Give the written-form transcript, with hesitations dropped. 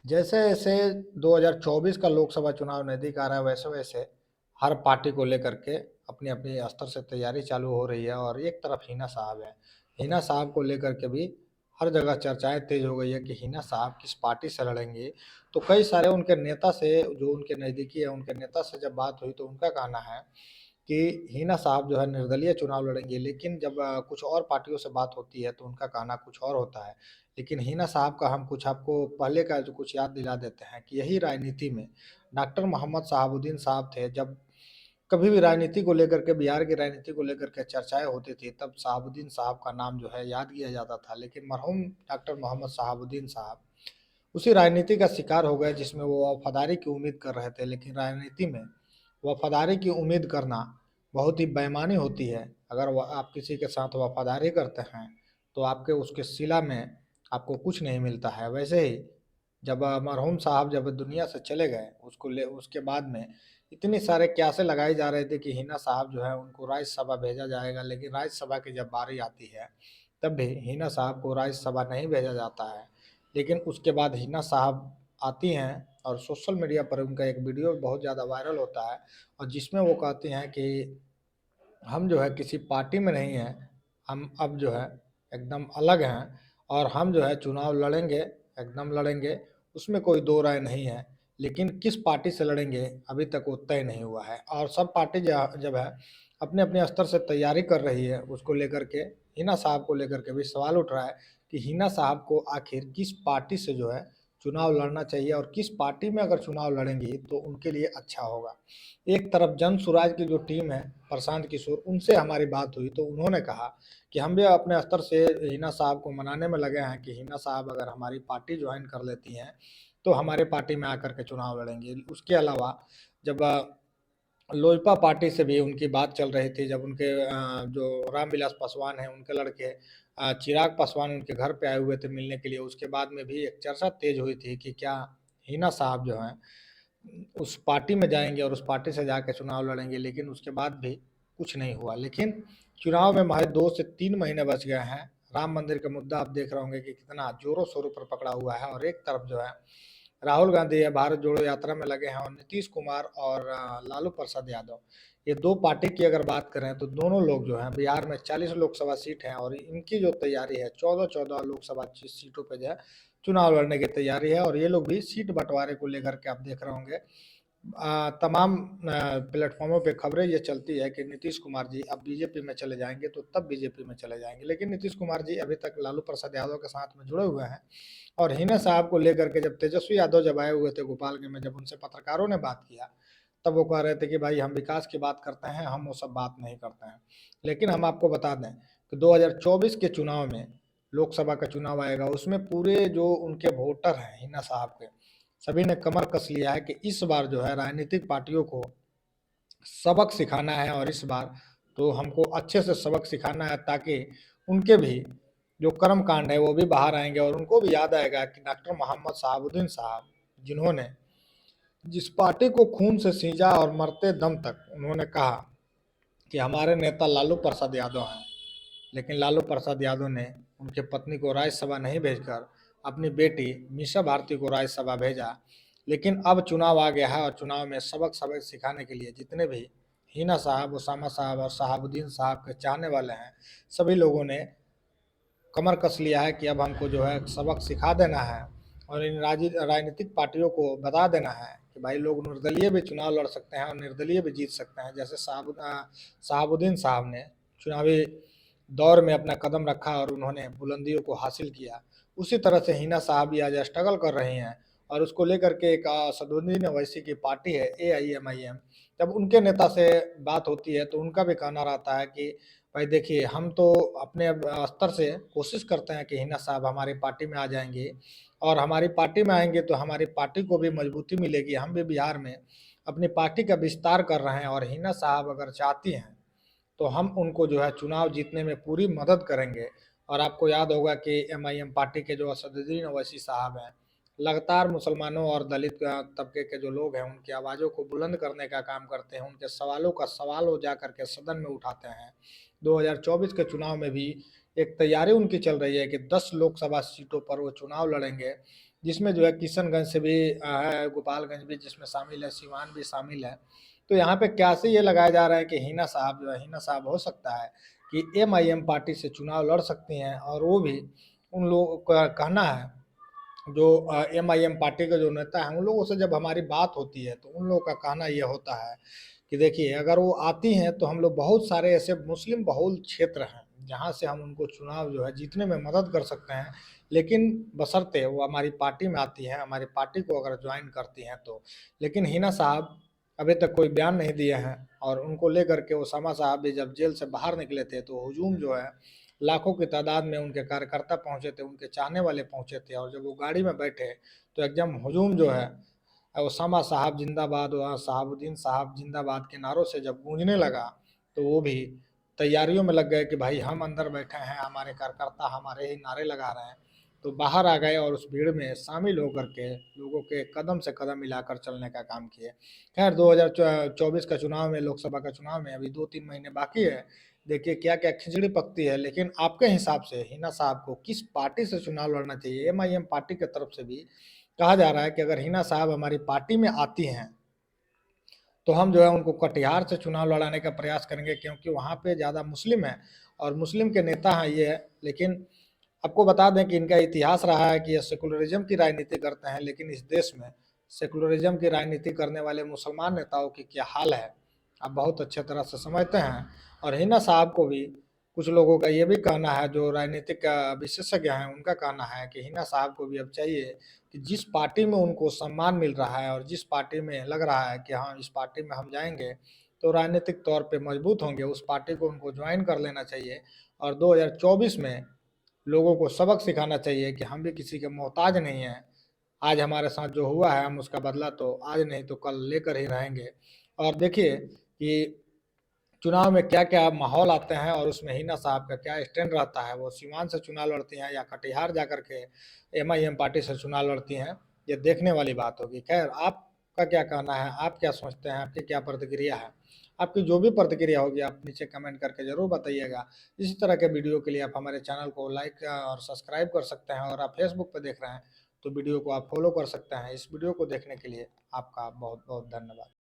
जैसे जैसे 2024 का लोकसभा चुनाव नजदीक आ रहा है, वैसे वैसे हर पार्टी को लेकर के अपनी अपनी स्तर से तैयारी चालू हो रही है। और एक तरफ हिना साहब है, हिना साहब को लेकर के भी हर जगह चर्चाएं तेज हो गई है कि हिना साहब किस पार्टी से लड़ेंगे। तो कई सारे उनके नेता से, जो उनके नज़दीकी है, उनके नेता से जब बात हुई तो उनका कहना है कि हिना साहब जो है निर्दलीय चुनाव लड़ेंगे। लेकिन जब कुछ और पार्टियों से बात होती है तो उनका कहना कुछ और होता है। लेकिन हिना साहब का हम कुछ आपको पहले का जो कुछ याद दिला देते हैं कि यही राजनीति में डॉक्टर मोहम्मद शहाबुद्दीन साहब थे। जब कभी भी राजनीति को लेकर के, बिहार की राजनीति को लेकर के चर्चाएं होती थी, तब शहाबुद्दीन साहब का नाम जो है याद किया जाता था। लेकिन मरहूम डॉक्टर मोहम्मद शहाबुद्दीन साहब उसी राजनीति का शिकार हो गए जिसमें वो वफादारी की उम्मीद कर रहे थे। लेकिन राजनीति में वफादारी की उम्मीद करना बहुत ही बेईमानी होती है। अगर आप किसी के साथ वफादारी करते हैं तो आपके उसके सिला में आपको कुछ नहीं मिलता है। वैसे ही जब मरहूम साहब जब दुनिया से चले गए, उसके बाद में इतनी सारे क्यासे लगाए जा रहे थे कि हिना साहब जो है उनको राज्यसभा भेजा जाएगा। लेकिन राज्यसभा की जब बारी आती है तब भी हिना साहब को राज्यसभा नहीं भेजा जाता है। लेकिन उसके बाद हिना साहब आती हैं और सोशल मीडिया पर उनका एक वीडियो बहुत ज़्यादा वायरल होता है, और जिसमें वो कहती हैं कि हम जो है किसी पार्टी में नहीं हैं, हम अब जो है एकदम अलग हैं, और हम जो है चुनाव लड़ेंगे, एकदम लड़ेंगे, उसमें कोई दो राय नहीं है। लेकिन किस पार्टी से लड़ेंगे अभी तक वो तय नहीं हुआ है। और सब पार्टी जब है अपने अपने स्तर से तैयारी कर रही है, उसको लेकर के हिना साहब को लेकर के भी सवाल उठ रहा है कि हिना साहब को आखिर किस पार्टी से जो है चुनाव लड़ना चाहिए, और किस पार्टी में अगर चुनाव लड़ेंगी तो उनके लिए अच्छा होगा। एक तरफ जन सुराज की जो टीम है, प्रशांत किशोर, उनसे हमारी बात हुई तो उन्होंने कहा कि हम भी अपने स्तर से हिना साहब को मनाने में लगे हैं कि हिना साहब अगर हमारी पार्टी ज्वाइन कर लेती हैं तो हमारे पार्टी में आकर के चुनाव लड़ेंगे। उसके अलावा जब लोजपा पार्टी से भी उनकी बात चल रही थी, जब उनके जो रामविलास पासवान हैं उनके लड़के चिराग पासवान उनके घर पे आए हुए थे मिलने के लिए, उसके बाद में भी एक चर्चा तेज हुई थी कि क्या हिना साहब जो हैं उस पार्टी में जाएंगे और उस पार्टी से जाकर चुनाव लड़ेंगे। लेकिन उसके बाद भी कुछ नहीं हुआ। लेकिन चुनाव में महज 2 से 3 महीने बच गए हैं। राम मंदिर का मुद्दा आप देख रहे होंगे कि कितना जोरों शोरों पर पकड़ा हुआ है, और एक तरफ जो है राहुल गांधी है भारत जोड़ो यात्रा में लगे हैं, और नीतीश कुमार और लालू प्रसाद यादव, ये दो पार्टी की अगर बात करें तो दोनों लोग जो हैं बिहार में 40 लोकसभा सीट हैं, और इनकी जो तैयारी है 14-14 लोकसभा सीटों पे जो है चुनाव लड़ने की तैयारी है। और ये लोग भी सीट बंटवारे को लेकर के आप देख रहे होंगे तमाम प्लेटफॉर्मों पे खबरें ये चलती है कि नीतीश कुमार जी अब बीजेपी में चले जाएंगे तो तब बीजेपी में चले जाएंगे। लेकिन नीतीश कुमार जी अभी तक लालू प्रसाद यादव के साथ में जुड़े हुए हैं। और हिना साहब को लेकर के जब तेजस्वी यादव जब आए हुए थे गोपालगंज में, जब उनसे पत्रकारों ने बात किया तब वो कह रहे थे कि भाई हम विकास की बात करते हैं, हम वो सब बात नहीं करते हैं। लेकिन हम आपको बता दें कि 2024 के चुनाव में, लोकसभा का चुनाव आएगा, उसमें पूरे जो उनके वोटर हैं हिना साहब के, सभी ने कमर कस लिया है कि इस बार जो है राजनीतिक पार्टियों को सबक सिखाना है। और इस बार तो हमको अच्छे से सबक सिखाना है ताकि उनके भी जो कर्म कांड है वो भी बाहर आएंगे, और उनको भी याद आएगा कि डॉक्टर मोहम्मद शहाबुद्दीन साहब, जिन्होंने जिस पार्टी को खून से सींचा और मरते दम तक उन्होंने कहा कि हमारे नेता लालू प्रसाद यादव हैं, लेकिन लालू प्रसाद यादव ने उनके पत्नी को राज्यसभा नहीं भेजकर अपनी बेटी मीसा भारती को राज्यसभा भेजा। लेकिन अब चुनाव आ गया है, और चुनाव में सबक सबक सिखाने के लिए जितने भी हिना साहब, उसामा साहब और शहाबुद्दीन साहब के चाहने वाले हैं, सभी लोगों ने कमर कस लिया है कि अब हमको जो है सबक सिखा देना है, और इन राजनीतिक पार्टियों को बता देना है कि भाई लोग निर्दलीय भी चुनाव लड़ सकते हैं और निर्दलीय भी जीत सकते हैं। जैसे शहाबुद्दीन साहब ने चुनावी दौर में अपना कदम रखा और उन्होंने बुलंदियों को हासिल किया, उसी तरह से हिना साहब भी आज स्ट्रगल कर रही हैं। और उसको लेकर के एक असदुद्दीन ओवैसी की पार्टी है AIMIM, जब उनके नेता से बात होती है तो उनका भी कहना रहता है कि भाई देखिए हम तो अपने स्तर से कोशिश करते हैं कि हिना साहब हमारी पार्टी में आ जाएंगे, और हमारी पार्टी में आएंगे तो हमारी पार्टी को भी मजबूती मिलेगी। हम भी बिहार में अपनी पार्टी का विस्तार कर रहे हैं, और हिना साहब अगर चाहती हैं तो हम उनको जो है चुनाव जीतने में पूरी मदद करेंगे। और आपको याद होगा कि MIM पार्टी के जो असदुद्दीन ओवैसी साहब हैं, लगातार मुसलमानों और दलित तबके के जो लोग हैं उनकी आवाज़ों को बुलंद करने का काम करते हैं, उनके सवालों का सवाल वो जा करके सदन में उठाते हैं। 2024 के चुनाव में भी एक तैयारी उनकी चल रही है कि 10 लोकसभा सीटों पर वो चुनाव लड़ेंगे। जिसमें जो है किशनगंज से भी है, गोपालगंज भी जिसमें शामिल है, सिवान भी शामिल है। तो यहाँ पे क्या से ये लगाया जा रहा है कि हिना साहब जो है, हिना साहब हो सकता है कि एमआईएम पार्टी से चुनाव लड़ सकती हैं, और वो भी उन लोगों का कहना है जो एमआईएम पार्टी के जो नेता हैं उन लोगों से जब हमारी बात होती है तो उन लोगों का कहना ये होता है कि देखिए, अगर वो आती हैं तो हम लोग बहुत सारे ऐसे मुस्लिम बहुल क्षेत्र हैं जहाँ से हम उनको चुनाव जो है जीतने में मदद कर सकते हैं, लेकिन बशर्ते वो हमारी पार्टी में आती हैं, हमारी पार्टी को अगर ज्वाइन करती हैं तो। लेकिन हिना साहब अभी तक कोई बयान नहीं दिए हैं, और उनको लेकर के ओसामा साहब भी जब जेल से बाहर निकले थे तो हुजूम जो है, लाखों की तादाद में उनके कार्यकर्ता पहुंचे थे, उनके चाहने वाले पहुंचे थे, और जब वो गाड़ी में बैठे तो एकदम हुजूम जो है, ओसामा साहब जिंदाबाद और शहाबुद्दीन साहब जिंदाबाद के नारों से जब गूंजने लगा, तो वो भी तैयारियों में लग गए कि भाई हम अंदर बैठे हैं, हमारे कार्यकर्ता हमारे ही नारे लगा रहे हैं। तो बाहर आ गए और उस भीड़ में शामिल होकर के लोगों के कदम से कदम मिलाकर चलने का काम किए। खैर 2024 का चुनाव में, लोकसभा का चुनाव में अभी 2-3 महीने बाकी है। देखिए क्या क्या खिचड़ी पकती है, लेकिन आपके हिसाब से हिना साहब को किस पार्टी से चुनाव लड़ना चाहिए? एमआईएम पार्टी की तरफ से भी कहा जा रहा है कि अगर हिना साहब हमारी पार्टी में आती हैं तो हम जो है उनको कटिहार से चुनाव लड़ाने का प्रयास करेंगे, क्योंकि वहाँ पे ज़्यादा मुस्लिम है और मुस्लिम के नेता हैं ये। लेकिन आपको बता दें कि इनका इतिहास रहा है कि ये सेकुलरिज्म की राजनीति करते हैं, लेकिन इस देश में सेकुलरिज्म की राजनीति करने वाले मुसलमान नेताओं की क्या हाल है, आप बहुत अच्छे तरह से समझते हैं। और हिना साहब को भी कुछ लोगों का ये भी कहना है, जो राजनीतिक विशेषज्ञ हैं उनका कहना है कि हिना साहब को भी अब चाहिए कि जिस पार्टी में उनको सम्मान मिल रहा है और जिस पार्टी में लग रहा है कि हाँ इस पार्टी में हम जाएंगे तो राजनीतिक तौर पे मजबूत होंगे, उस पार्टी को उनको ज्वाइन कर लेना चाहिए। और 2024 में लोगों को सबक सिखाना चाहिए कि हम भी किसी के मोहताज नहीं हैं। आज हमारे साथ जो हुआ है हम उसका बदला तो आज नहीं तो कल लेकर ही रहेंगे। और देखिए कि चुनाव में क्या-क्या माहौल आते हैं और उसमें हिना साहब का क्या स्टैंड रहता है, वो सीवान से चुनाव लड़ती हैं या कटिहार जाकर के एमआईएम पार्टी से चुनाव लड़ती हैं, ये देखने वाली बात होगी। खैर आपका क्या कहना है, आप क्या सोचते हैं, आपकी क्या प्रतिक्रिया है? आपकी जो भी प्रतिक्रिया होगी आप नीचे कमेंट करके ज़रूर बताइएगा। इसी तरह के वीडियो के लिए आप हमारे चैनल को लाइक और सब्सक्राइब कर सकते हैं, और आप फेसबुक पर देख रहे हैं तो वीडियो को आप फॉलो कर सकते हैं। इस वीडियो को देखने के लिए आपका बहुत बहुत धन्यवाद।